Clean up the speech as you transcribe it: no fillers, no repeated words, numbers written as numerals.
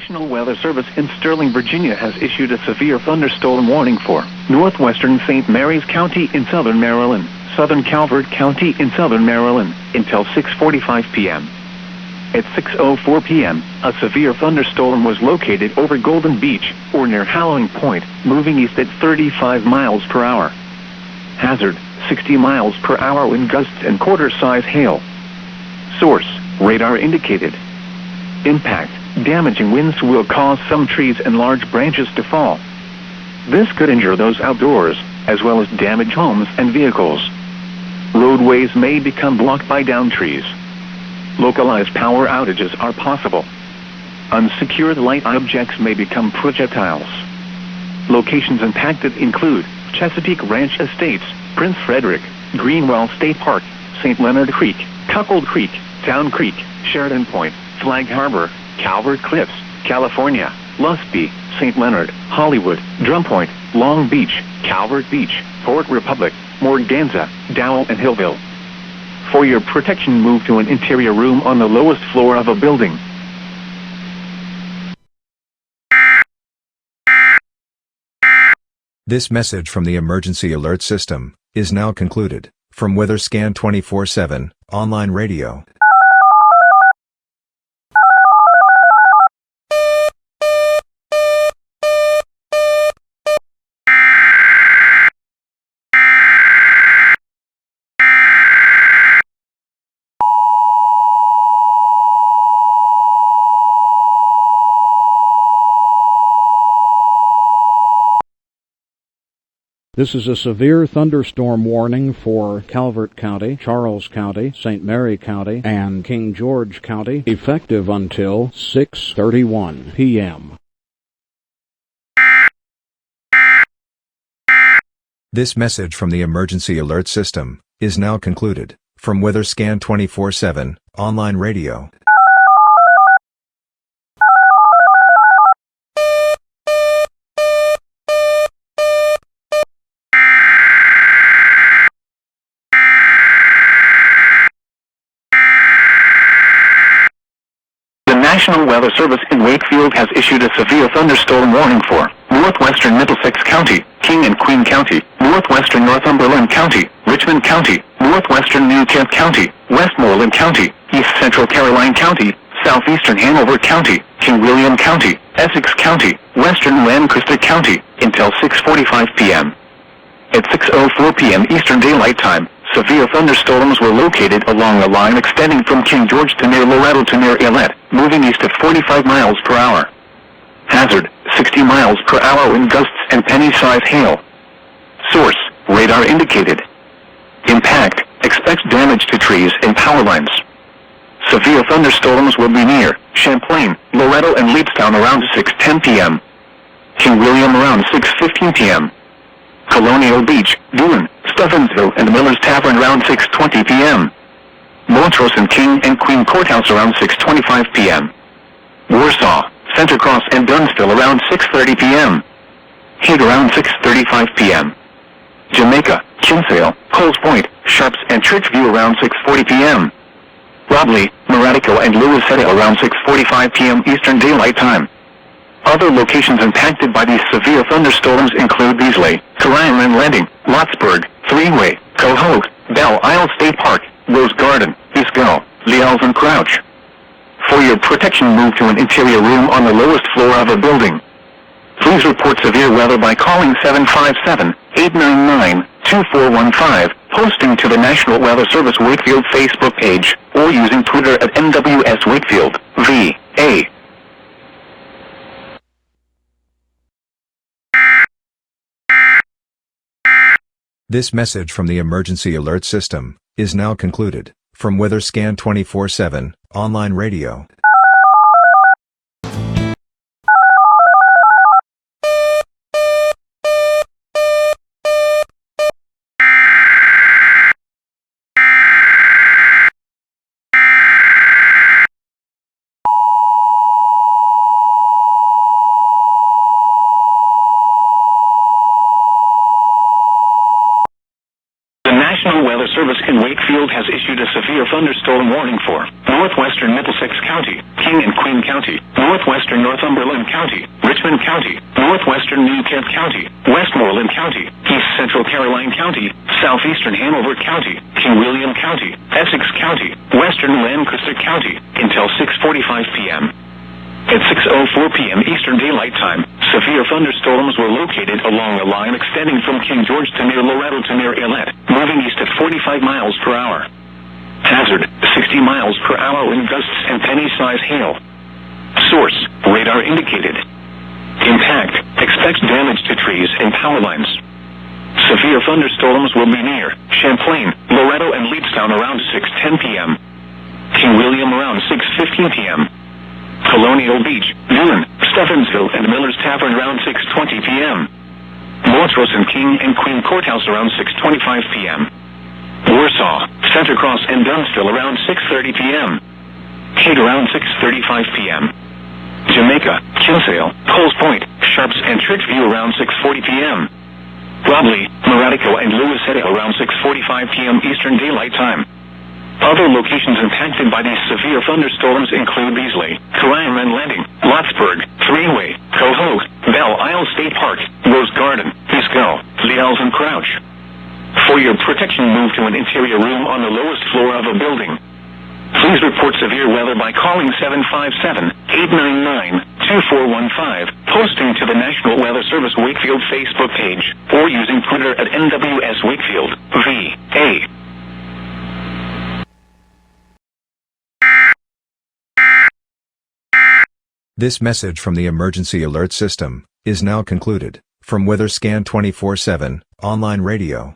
National Weather Service in Sterling, Virginia has issued a severe thunderstorm warning for northwestern St. Mary's County in southern Maryland, southern Calvert County in southern Maryland, until 6:45 p.m. At 6:04 p.m., a severe thunderstorm was located over Golden Beach, or near Howling Point, moving east at 35 miles per hour. Hazard, 60 miles per hour wind gusts and quarter-size hail. Source, radar indicated. Impact, damaging winds will cause some trees and large branches to fall. This could injure those outdoors, as well as damage homes and vehicles. Roadways may become blocked by downed trees. Localized power outages are possible. Unsecured light objects may become projectiles. Locations impacted include Chesapeake Ranch Estates, Prince Frederick, Greenwell State Park, St. Leonard Creek, Cuckold Creek, Town Creek, Sheridan Point, Flag Harbor, Calvert Cliffs, California, Lusby, St. Leonard, Hollywood, Drum Point, Long Beach, Calvert Beach, Port Republic, Morganza, Dowell and Hillville. For your protection, move to an interior room on the lowest floor of a building. This message from the Emergency Alert System is now concluded. From WeatherScan 24/7, online radio. This is a severe thunderstorm warning for Calvert County, Charles County, St. Mary County, and King George County, effective until 6:31 p.m. This message from the Emergency Alert System is now concluded. From WeatherScan 24/7, online radio. The National Weather Service in Wakefield has issued a severe thunderstorm warning for northwestern Middlesex County, King and Queen County, northwestern Northumberland County, Richmond County, northwestern New Kent County, Westmoreland County, East Central Caroline County, southeastern Hanover County, King William County, Essex County, western Lancaster County, until 6:45 p.m. At 6:04 p.m. Eastern Daylight Time, severe thunderstorms were located along a line extending from King George to near Loretto to near Illet, moving east at 45 miles per hour. Hazard, 60 miles per hour wind gusts and penny-size hail. Source, radar indicated. Impact, expect damage to trees and power lines. Severe thunderstorms will be near Champlain, Loretto and Leedstown around 6:10 p.m. King William around 6:15 p.m. Colonial Beach, Boone, Stevensville and Miller's Tavern around 6:20 p.m. Montrose and King and Queen Courthouse around 6:25 p.m. Warsaw, Center Cross and Dunsville around 6:30 p.m. Hague around 6:35 p.m. Jamaica, Kinsale, Coles Point, Sharps and Churchview around 6:40 p.m. Robley, Maratico and Louisetta around 6:45 p.m. Eastern Daylight Time. Other locations impacted by these severe thunderstorms include Beasley, Carrion Landing, Lottsburg, Three-Way, Cohogue, Belle Isle State Park, Rose Garden, Biscayne, Liels and Crouch. For your protection, move to an interior room on the lowest floor of a building. Please report severe weather by calling 757-899-2415, posting to the National Weather Service Wakefield Facebook page, or using Twitter at NWS Wakefield, VA. This message from the Emergency Alert System is now concluded. From WeatherScan 24/7, online radio. The National Weather Service in Wakefield has issued a severe thunderstorm warning for Northwestern Middlesex County, King and Queen County, Northwestern Northumberland County, Richmond County, Northwestern New Kent County, Westmoreland County, East Central Caroline County, Southeastern Hanover County, King William County, Essex County, Western Lancaster County, until 6:45 p.m. At 6:04 p.m. Eastern Daylight Time, severe thunderstorms were located along a line extending from King George to near Loretto to near Illet, moving east at 45 miles per hour. Hazard, 60 miles per hour wind gusts and penny-size hail. Source, radar indicated. Impact, expect damage to trees and power lines. Severe thunderstorms will be near Champlain, Loretto, and Leedstown around 6:10 p.m. King William around 6:15 p.m. Colonial Beach, Dillon, Stephansville, and Miller's Tavern around 6:20 p.m. Montrose and King and Queen Courthouse around 6:25 p.m. Warsaw, Center Cross, and Dunsville around 6:30 p.m. Cade around 6:35 p.m. Jamaica, Kinsale, Coles Point, Sharps, and Tridgeview around 6:40 p.m. Robley, Maratico, and Lewis Head around 6:45 p.m. Eastern Daylight Time. Other locations impacted by these severe thunderstorms include Beasley, Kariman Landing, Lotsburg, Three-Way, Cohogue, Belle Isle State Park, Rose Garden, Pisco, Liels, and Crouch. For your protection, move to an interior room on the lowest floor of a building. Please report severe weather by calling 757-899-2415, posting to the National Weather Service Wakefield Facebook page, or using Twitter at NWS Wakefield, VA. This message from the Emergency Alert System is now concluded. From WeatherScan 24/7 online radio.